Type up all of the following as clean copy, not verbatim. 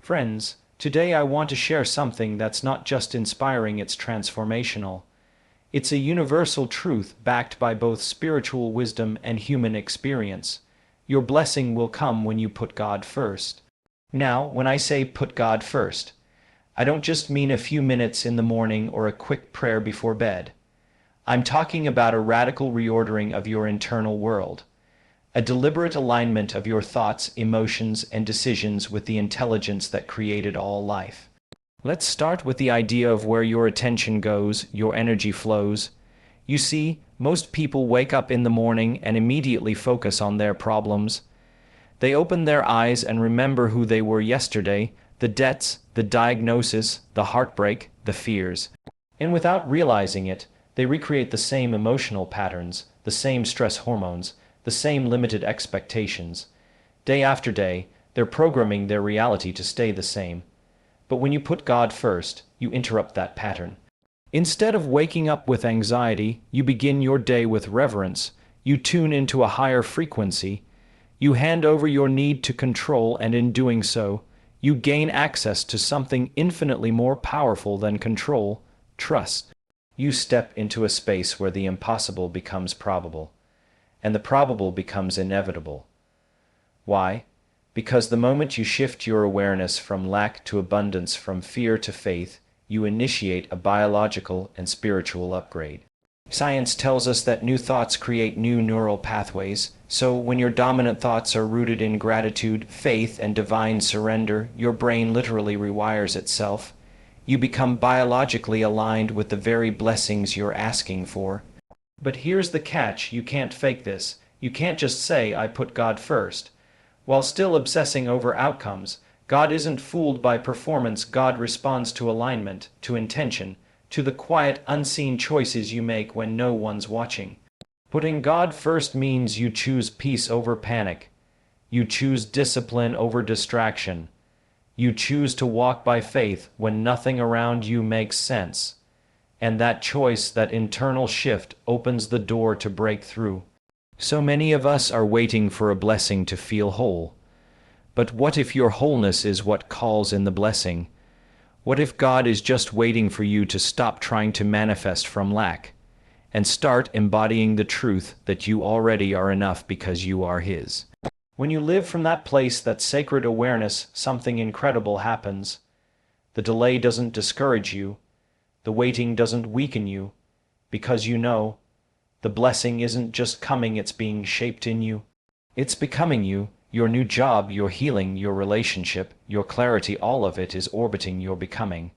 Friends, today I want to share something that's not just inspiring, it's transformational. It's a universal truth backed by both spiritual wisdom and human experience. Your blessing will come when you put God first. Now, when I say put God first, I don't just mean a few minutes in the morning or a quick prayer before bed. I'm talking about a radical reordering of your internal world. A deliberate alignment of your thoughts, emotions, and decisions with the intelligence that created all life. Let's start with the idea of where your attention goes, your energy flows. You see, most people wake up in the morning and immediately focus on their problems. They open their eyes and remember who they were yesterday, the debts, the diagnosis, the heartbreak, the fears. And without realizing it, they recreate the same emotional patterns, the same stress hormones, the same limited expectations. Day after day, they're programming their reality to stay the same. But when you put God first, you interrupt that pattern. Instead of waking up with anxiety, you begin your day with reverence. You tune into a higher frequency. You hand over your need to control, and in doing so, you gain access to something infinitely more powerful than control: trust. You step into a space where the impossible becomes probable, and the probable becomes inevitable. Why? Because the moment you shift your awareness from lack to abundance, from fear to faith, you initiate a biological and spiritual upgrade. Science tells us that new thoughts create new neural pathways, so when your dominant thoughts are rooted in gratitude, faith, and divine surrender, your brain literally rewires itself. You become biologically aligned with the very blessings you're asking for. But here's the catch: you can't fake this. You can't just say, "I put God first," while still obsessing over outcomes. God isn't fooled by performance. God responds to alignment, to intention, to the quiet, unseen choices you make when no one's watching. Putting God first means you choose peace over panic. You choose discipline over distraction. You choose to walk by faith when nothing around you makes sense. And that choice, that internal shift, opens the door to breakthrough. So many of us are waiting for a blessing to feel whole. But what if your wholeness is what calls in the blessing? What if God is just waiting for you to stop trying to manifest from lack and start embodying the truth that you already are enough because you are His? When you live from that place, that sacred awareness, something incredible happens. The delay doesn't discourage you. The waiting doesn't weaken you, because you know the blessing isn't just coming, it's being shaped in you. It's becoming you. Your new job, your healing, your relationship, your clarity, all of it is orbiting your becoming.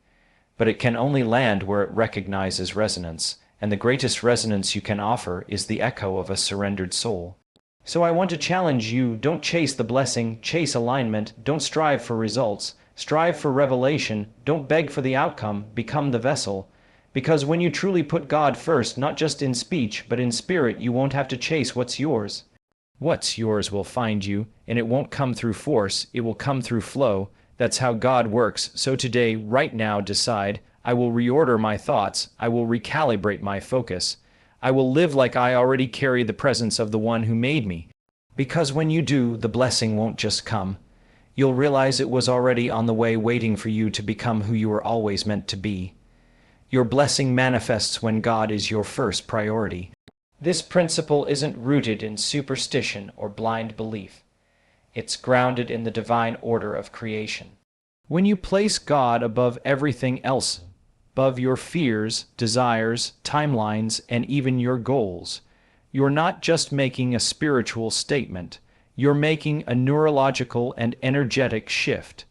But it can only land where it recognizes resonance, and the greatest resonance you can offer is the echo of a surrendered soul. So I want to challenge you: don't chase the blessing, chase alignment. Don't strive for results, strive for revelation. Don't beg for the outcome, become the vessel. Because when you truly put God first, not just in speech but in spirit, you won't have to chase what's yours. What's yours will find you, and it won't come through force, it will come through flow. That's how God works. So today, right now, decide: I will reorder my thoughts, I will recalibrate my focus. I will live like I already carry the presence of the one who made me. Because when you do, the blessing won't just come. You'll realize it was already on the way, waiting for you to become who you were always meant to be. Your blessing manifests when God is your first priority. This principle isn't rooted in superstition or blind belief. It's grounded in the divine order of creation. When you place God above everything else, above your fears, desires, timelines, and even your goals, you're not just making a spiritual statement. You're making a neurological and energetic shift.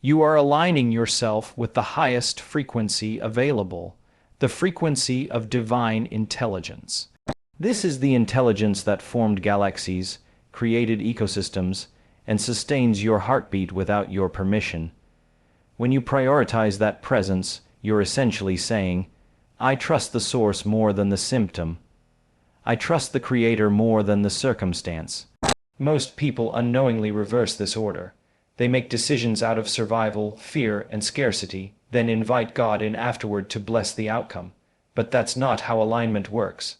You are aligning yourself with the highest frequency available, the frequency of divine intelligence. This is the intelligence that formed galaxies, created ecosystems, and sustains your heartbeat without your permission. When you prioritize that presence, you're essentially saying, "I trust the source more than the symptom. I trust the Creator more than the circumstance." Most people unknowingly reverse this order. They make decisions out of survival, fear, and scarcity, then invite God in afterward to bless the outcome. But that's not how alignment works.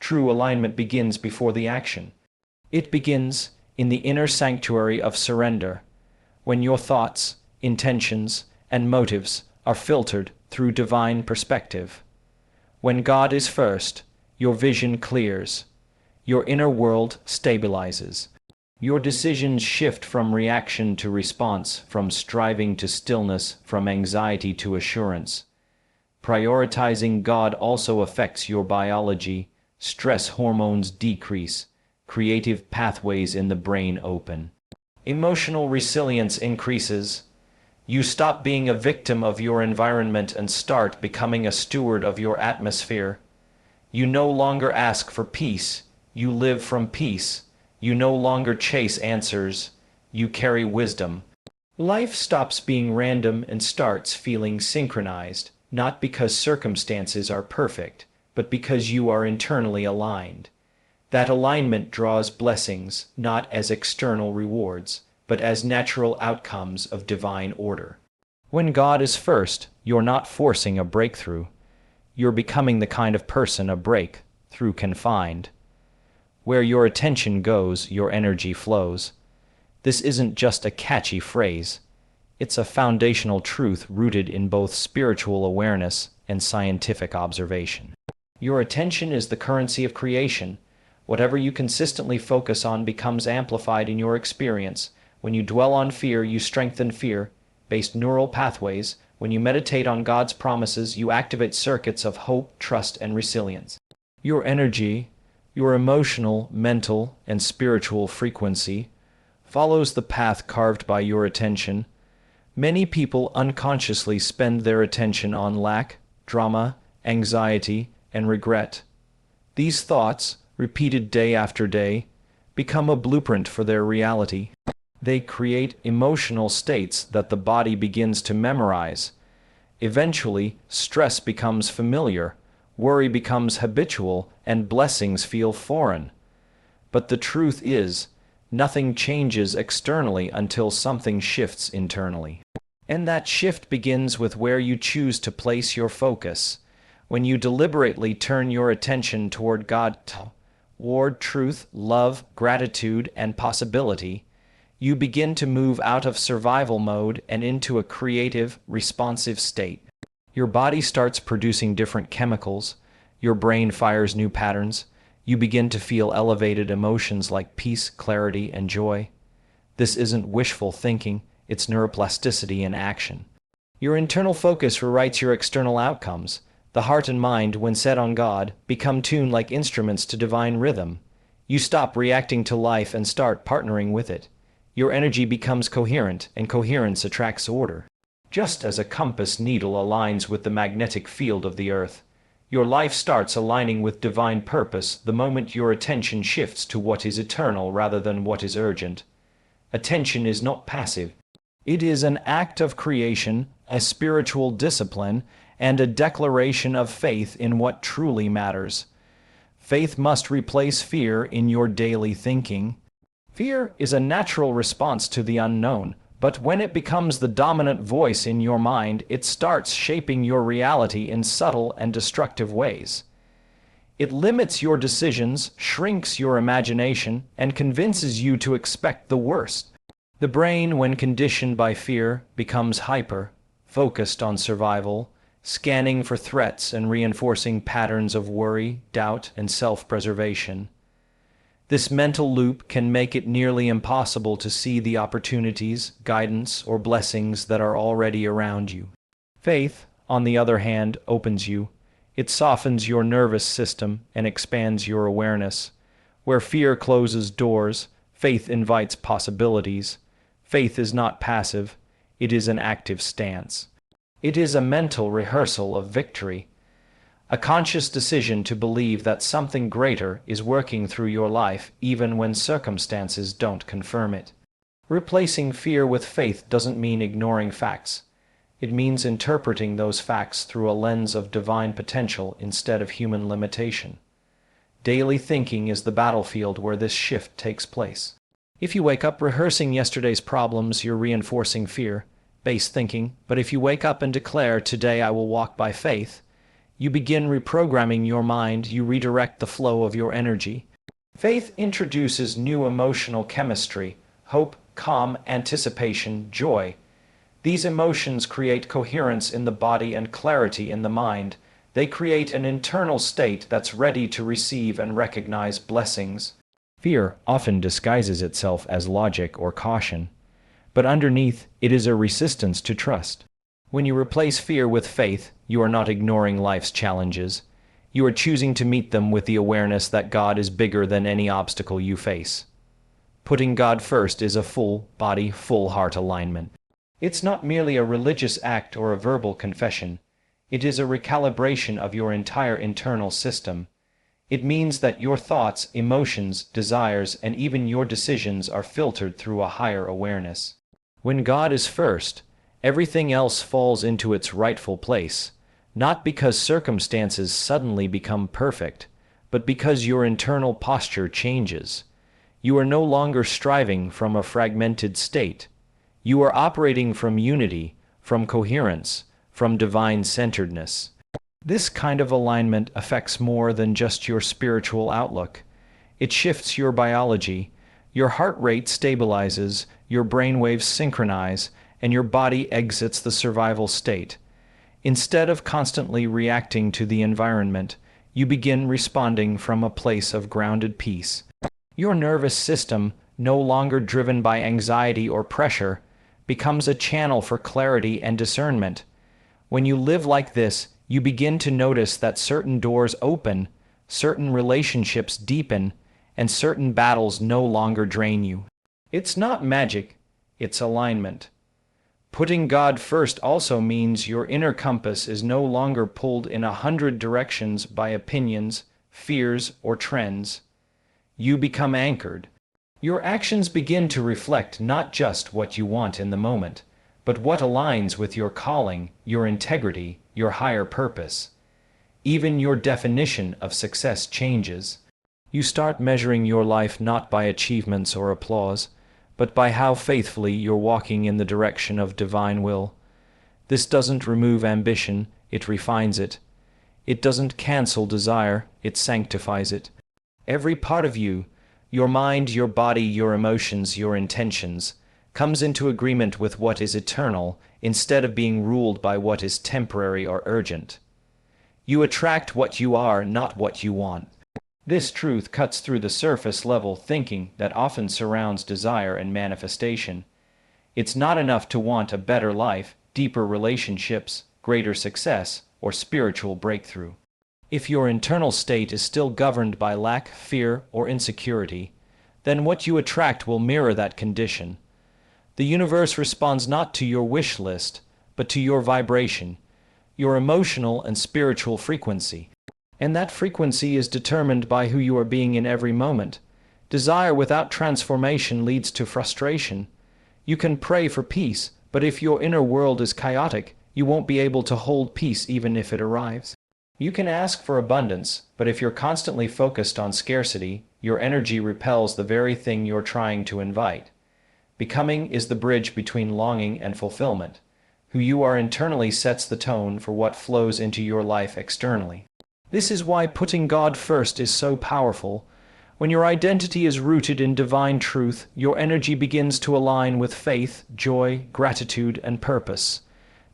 True alignment begins before the action. It begins in the inner sanctuary of surrender, when your thoughts, intentions, and motives are filtered through divine perspective. When God is first, your vision clears, your inner world stabilizes. Your decisions shift from reaction to response, from striving to stillness, from anxiety to assurance. Prioritizing God also affects your biology. Stress hormones decrease, creative pathways in the brain open. Emotional resilience increases. You stop being a victim of your environment and start becoming a steward of your atmosphere. You no longer ask for peace, you live from peace. You no longer chase answers, you carry wisdom. Life stops being random and starts feeling synchronized, not because circumstances are perfect, but because you are internally aligned. That alignment draws blessings, not as external rewards, but as natural outcomes of divine order. When God is first, you're not forcing a breakthrough. You're becoming the kind of person a breakthrough can find. Where your attention goes, your energy flows. This isn't just a catchy phrase. It's a foundational truth rooted in both spiritual awareness and scientific observation. Your attention is the currency of creation. Whatever you consistently focus on becomes amplified in your experience. When you dwell on fear, you strengthen fear-based neural pathways. When you meditate on God's promises, you activate circuits of hope, trust, and resilience. Your energy, your emotional, mental, and spiritual frequency follows the path carved by your attention. Many people unconsciously spend their attention on lack, drama, anxiety, and regret. These thoughts, repeated day after day, become a blueprint for their reality. They create emotional states that the body begins to memorize. Eventually, stress becomes familiar. Worry becomes habitual, and blessings feel foreign. But the truth is, nothing changes externally until something shifts internally. And that shift begins with where you choose to place your focus. When you deliberately turn your attention toward God, toward truth, love, gratitude, and possibility, you begin to move out of survival mode and into a creative, responsive state. Your body starts producing different chemicals, your brain fires new patterns, you begin to feel elevated emotions like peace, clarity, and joy. This isn't wishful thinking, it's neuroplasticity in action. Your internal focus rewrites your external outcomes. The heart and mind, when set on God, become tuned like instruments to divine rhythm. You stop reacting to life and start partnering with it. Your energy becomes coherent, and coherence attracts order. Just as a compass needle aligns with the magnetic field of the earth, your life starts aligning with divine purpose the moment your attention shifts to what is eternal rather than what is urgent. Attention is not passive. It is an act of creation, a spiritual discipline, and a declaration of faith in what truly matters. Faith must replace fear in your daily thinking. Fear is a natural response to the unknown, but when it becomes the dominant voice in your mind, it starts shaping your reality in subtle and destructive ways. It limits your decisions, shrinks your imagination, and convinces you to expect the worst. The brain, when conditioned by fear, becomes hyper, focused on survival, scanning for threats and reinforcing patterns of worry, doubt, and self-preservation. This mental loop can make it nearly impossible to see the opportunities, guidance, or blessings that are already around you. Faith, on the other hand, opens you. It softens your nervous system and expands your awareness. Where fear closes doors, faith invites possibilities. Faith is not passive, it is an active stance. It is a mental rehearsal of victory. A conscious decision to believe that something greater is working through your life even when circumstances don't confirm it. Replacing fear with faith doesn't mean ignoring facts. It means interpreting those facts through a lens of divine potential instead of human limitation. Daily thinking is the battlefield where this shift takes place. If you wake up rehearsing yesterday's problems, you're reinforcing fear-based thinking. But if you wake up and declare, "Today I will walk by faith," you begin reprogramming your mind, you redirect the flow of your energy. Faith introduces new emotional chemistry, hope, calm, anticipation, joy. These emotions create coherence in the body and clarity in the mind. They create an internal state that's ready to receive and recognize blessings. Fear often disguises itself as logic or caution, but underneath it is a resistance to trust. When you replace fear with faith, you are not ignoring life's challenges. You are choosing to meet them with the awareness that God is bigger than any obstacle you face. Putting God first is a full body, full heart alignment. It's not merely a religious act or a verbal confession. It is a recalibration of your entire internal system. It means that your thoughts, emotions, desires, and even your decisions are filtered through a higher awareness. When God is first, everything else falls into its rightful place, not because circumstances suddenly become perfect, but because your internal posture changes. You are no longer striving from a fragmented state. You are operating from unity, from coherence, from divine centeredness. This kind of alignment affects more than just your spiritual outlook. It shifts your biology. Your heart rate stabilizes, your brainwaves synchronize, and your body exits the survival state. Instead of constantly reacting to the environment, you begin responding from a place of grounded peace. Your nervous system, no longer driven by anxiety or pressure, becomes a channel for clarity and discernment. When you live like this, you begin to notice that certain doors open, certain relationships deepen, and certain battles no longer drain you. It's not magic, it's alignment. Putting God first also means your inner compass is no longer pulled in 100 directions by opinions, fears, or trends. You become anchored. Your actions begin to reflect not just what you want in the moment, but what aligns with your calling, your integrity, your higher purpose. Even your definition of success changes. You start measuring your life not by achievements or applause, but by how faithfully you're walking in the direction of divine will. This doesn't remove ambition, it refines it. It doesn't cancel desire, it sanctifies it. Every part of you, your mind, your body, your emotions, your intentions, comes into agreement with what is eternal instead of being ruled by what is temporary or urgent. You attract what you are, not what you want. This truth cuts through the surface-level thinking that often surrounds desire and manifestation. It's not enough to want a better life, deeper relationships, greater success, or spiritual breakthrough. If your internal state is still governed by lack, fear, or insecurity, then what you attract will mirror that condition. The universe responds not to your wish list, but to your vibration, your emotional and spiritual frequency. And that frequency is determined by who you are being in every moment. Desire without transformation leads to frustration. You can pray for peace, but if your inner world is chaotic, you won't be able to hold peace even if it arrives. You can ask for abundance, but if you're constantly focused on scarcity, your energy repels the very thing you're trying to invite. Becoming is the bridge between longing and fulfillment. Who you are internally sets the tone for what flows into your life externally. This is why putting God first is so powerful. When your identity is rooted in divine truth, your energy begins to align with faith, joy, gratitude, and purpose.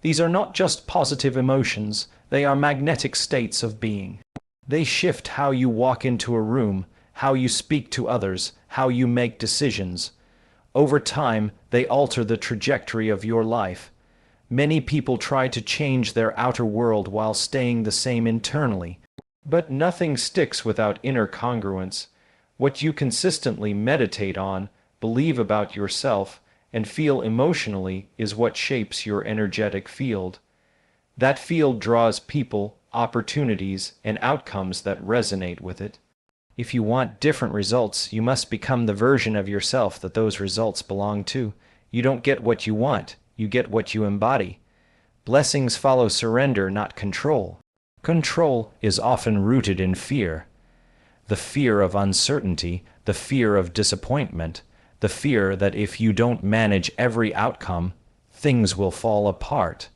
These are not just positive emotions, they are magnetic states of being. They shift how you walk into a room, how you speak to others, how you make decisions. Over time, they alter the trajectory of your life. Many people try to change their outer world while staying the same internally. But nothing sticks without inner congruence. What you consistently meditate on, believe about yourself, and feel emotionally is what shapes your energetic field. That field draws people, opportunities, and outcomes that resonate with it. If you want different results, you must become the version of yourself that those results belong to. You don't get what you want, you get what you embody. Blessings follow surrender, not control. Control is often rooted in fear. The fear of uncertainty, the fear of disappointment, the fear that if you don't manage every outcome, things will fall apart.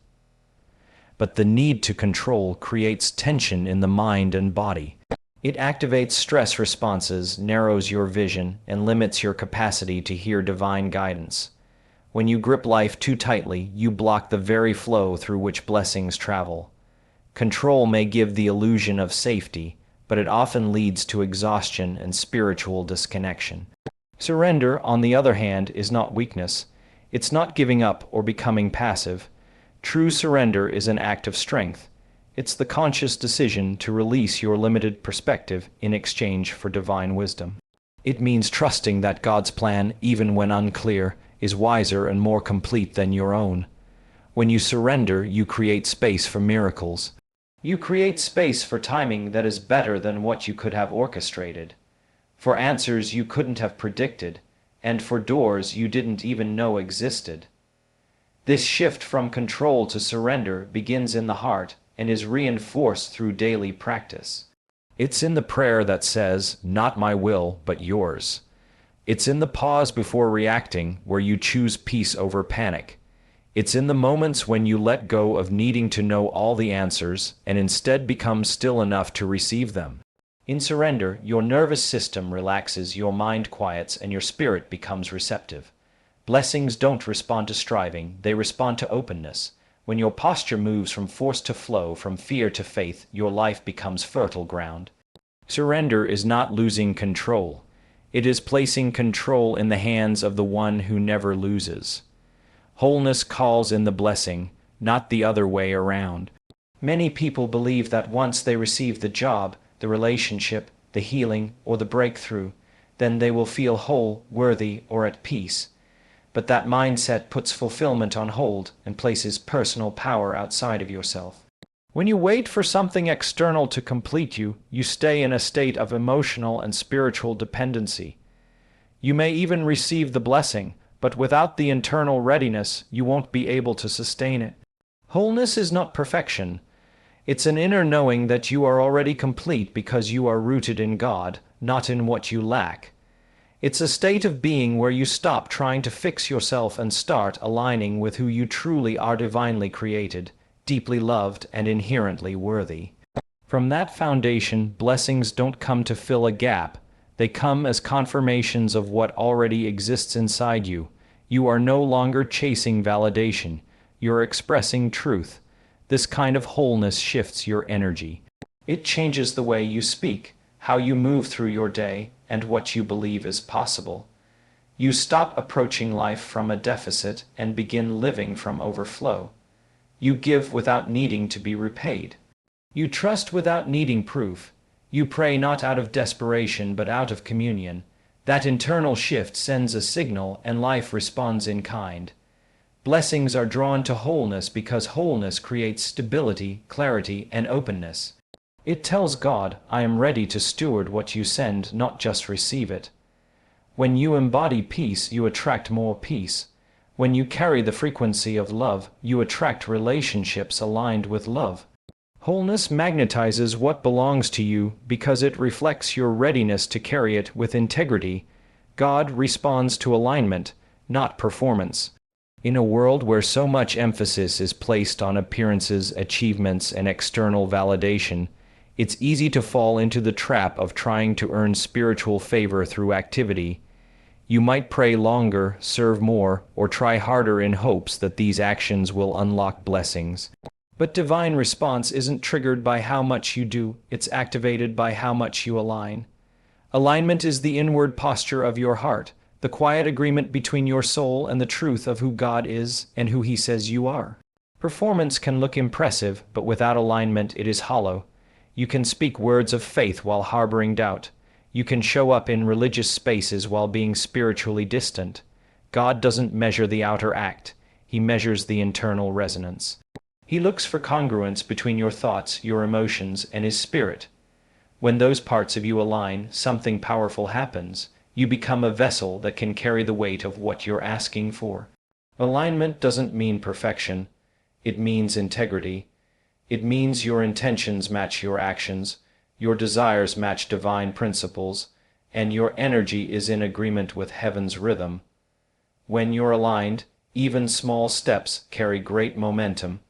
But the need to control creates tension in the mind and body. It activates stress responses, narrows your vision, and limits your capacity to hear divine guidance. When you grip life too tightly, you block the very flow through which blessings travel. Control may give the illusion of safety, but it often leads to exhaustion and spiritual disconnection. Surrender, on the other hand, is not weakness. It's not giving up or becoming passive. True surrender is an act of strength. It's the conscious decision to release your limited perspective in exchange for divine wisdom. It means trusting that God's plan, even when unclear, is wiser and more complete than your own. When you surrender, you create space for miracles. You create space for timing that is better than what you could have orchestrated, for answers you couldn't have predicted, and for doors you didn't even know existed. This shift from control to surrender begins in the heart and is reinforced through daily practice. It's in the prayer that says, "Not my will, but yours." It's in the pause before reacting, where you choose peace over panic. It's in the moments when you let go of needing to know all the answers and instead become still enough to receive them. In surrender, your nervous system relaxes, your mind quiets, and your spirit becomes receptive. Blessings don't respond to striving, they respond to openness. When your posture moves from force to flow, from fear to faith, your life becomes fertile ground. Surrender is not losing control. It is placing control in the hands of the one who never loses. Wholeness calls in the blessing, not the other way around. Many people believe that once they receive the job, the relationship, the healing, or the breakthrough, then they will feel whole, worthy, or at peace. But that mindset puts fulfillment on hold and places personal power outside of yourself. When you wait for something external to complete you, you stay in a state of emotional and spiritual dependency. You may even receive the blessing, but without the internal readiness, you won't be able to sustain it. Wholeness is not perfection. It's an inner knowing that you are already complete because you are rooted in God, not in what you lack. It's a state of being where you stop trying to fix yourself and start aligning with who you truly are, divinely created, deeply loved, and inherently worthy. From that foundation, blessings don't come to fill a gap. They come as confirmations of what already exists inside you. You are no longer chasing validation. You're expressing truth. This kind of wholeness shifts your energy. It changes the way you speak, how you move through your day, and what you believe is possible. You stop approaching life from a deficit and begin living from overflow. You give without needing to be repaid. You trust without needing proof. You pray not out of desperation but out of communion. That internal shift sends a signal and life responds in kind. Blessings are drawn to wholeness because wholeness creates stability, clarity, and openness. It tells God, "I am ready to steward what you send, not just receive it." When you embody peace, you attract more peace. When you carry the frequency of love, you attract relationships aligned with love. Wholeness magnetizes what belongs to you because it reflects your readiness to carry it with integrity. God responds to alignment, not performance. In a world where so much emphasis is placed on appearances, achievements, and external validation, it's easy to fall into the trap of trying to earn spiritual favor through activity. You might pray longer, serve more, or try harder in hopes that these actions will unlock blessings. But divine response isn't triggered by how much you do, it's activated by how much you align. Alignment is the inward posture of your heart, the quiet agreement between your soul and the truth of who God is and who He says you are. Performance can look impressive, but without alignment it is hollow. You can speak words of faith while harboring doubt. You can show up in religious spaces while being spiritually distant. God doesn't measure the outer act. He measures the internal resonance. He looks for congruence between your thoughts, your emotions, and His Spirit. When those parts of you align, something powerful happens. You become a vessel that can carry the weight of what you're asking for. Alignment doesn't mean perfection. It means integrity. It means your intentions match your actions, your desires match divine principles, and your energy is in agreement with heaven's rhythm. When you're aligned, even small steps carry great momentum.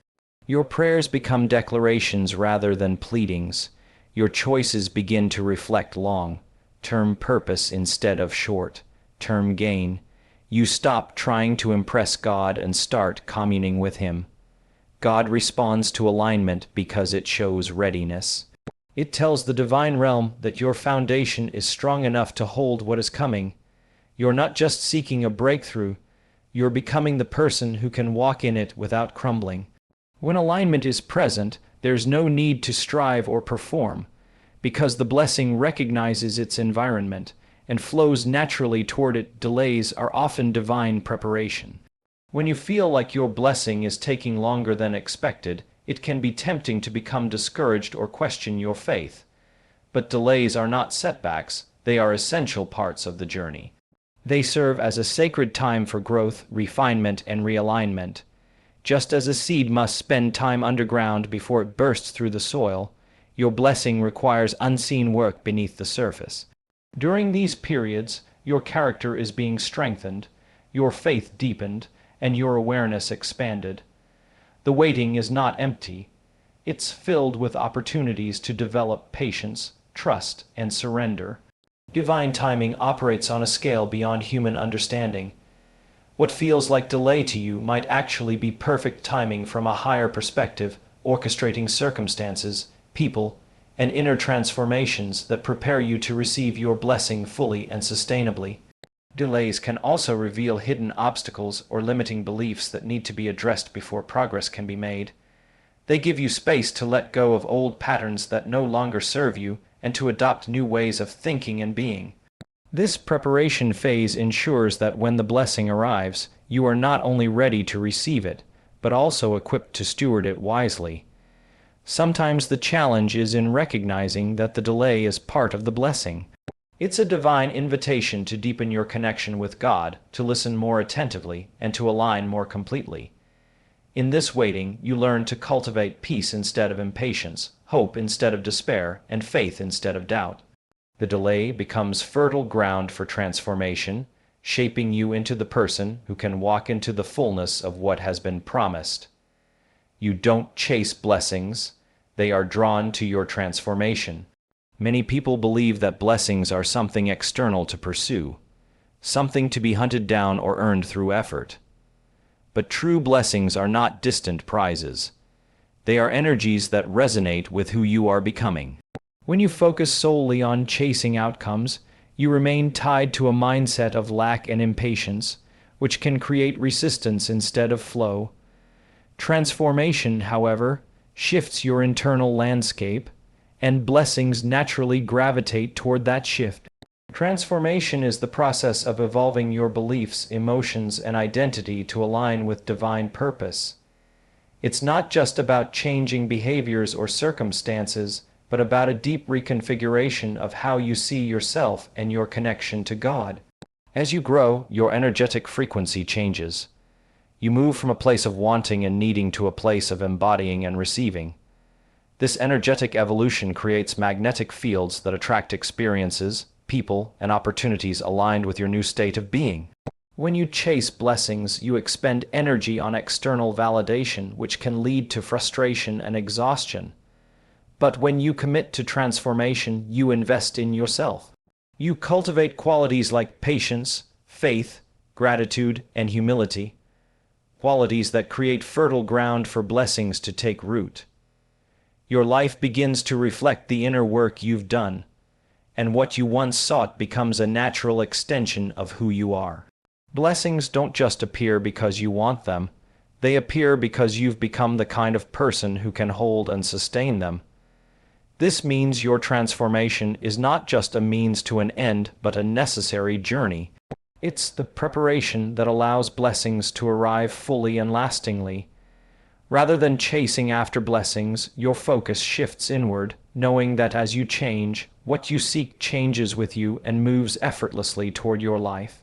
Your prayers become declarations rather than pleadings. Your choices begin to reflect long-term purpose instead of short-term gain. You stop trying to impress God and start communing with Him. God responds to alignment because it shows readiness. It tells the divine realm that your foundation is strong enough to hold what is coming. You're not just seeking a breakthrough, you're becoming the person who can walk in it without crumbling. When alignment is present, there's no need to strive or perform, because the blessing recognizes its environment and flows naturally toward it. Delays are often divine preparation. When you feel like your blessing is taking longer than expected, it can be tempting to become discouraged or question your faith. But delays are not setbacks, they are essential parts of the journey. They serve as a sacred time for growth, refinement, and realignment. Just as a seed must spend time underground before it bursts through the soil, your blessing requires unseen work beneath the surface. During these periods, your character is being strengthened, your faith deepened, and your awareness expanded. The waiting is not empty. It's filled with opportunities to develop patience, trust, and surrender. Divine timing operates on a scale beyond human understanding. What feels like delay to you might actually be perfect timing from a higher perspective, orchestrating circumstances, people, and inner transformations that prepare you to receive your blessing fully and sustainably. Delays can also reveal hidden obstacles or limiting beliefs that need to be addressed before progress can be made. They give you space to let go of old patterns that no longer serve you and to adopt new ways of thinking and being. This preparation phase ensures that when the blessing arrives, you are not only ready to receive it, but also equipped to steward it wisely. Sometimes the challenge is in recognizing that the delay is part of the blessing. It's a divine invitation to deepen your connection with God, to listen more attentively, and to align more completely. In this waiting, you learn to cultivate peace instead of impatience, hope instead of despair, and faith instead of doubt. The delay becomes fertile ground for transformation, shaping you into the person who can walk into the fullness of what has been promised. You don't chase blessings, they are drawn to your transformation. Many people believe that blessings are something external to pursue, something to be hunted down or earned through effort. But true blessings are not distant prizes. They are energies that resonate with who you are becoming. When you focus solely on chasing outcomes, you remain tied to a mindset of lack and impatience, which can create resistance instead of flow. Transformation, however, shifts your internal landscape, and blessings naturally gravitate toward that shift. Transformation is the process of evolving your beliefs, emotions, and identity to align with divine purpose. It's not just about changing behaviors or circumstances, but about a deep reconfiguration of how you see yourself and your connection to God. As you grow, your energetic frequency changes. You move from a place of wanting and needing to a place of embodying and receiving. This energetic evolution creates magnetic fields that attract experiences, people, and opportunities aligned with your new state of being. When you chase blessings, you expend energy on external validation, which can lead to frustration and exhaustion. But when you commit to transformation, you invest in yourself. You cultivate qualities like patience, faith, gratitude, and humility, qualities that create fertile ground for blessings to take root. Your life begins to reflect the inner work you've done, and what you once sought becomes a natural extension of who you are. Blessings don't just appear because you want them, they appear because you've become the kind of person who can hold and sustain them. This means your transformation is not just a means to an end, but a necessary journey. It's the preparation that allows blessings to arrive fully and lastingly. Rather than chasing after blessings, your focus shifts inward, knowing that as you change, what you seek changes with you and moves effortlessly toward your life.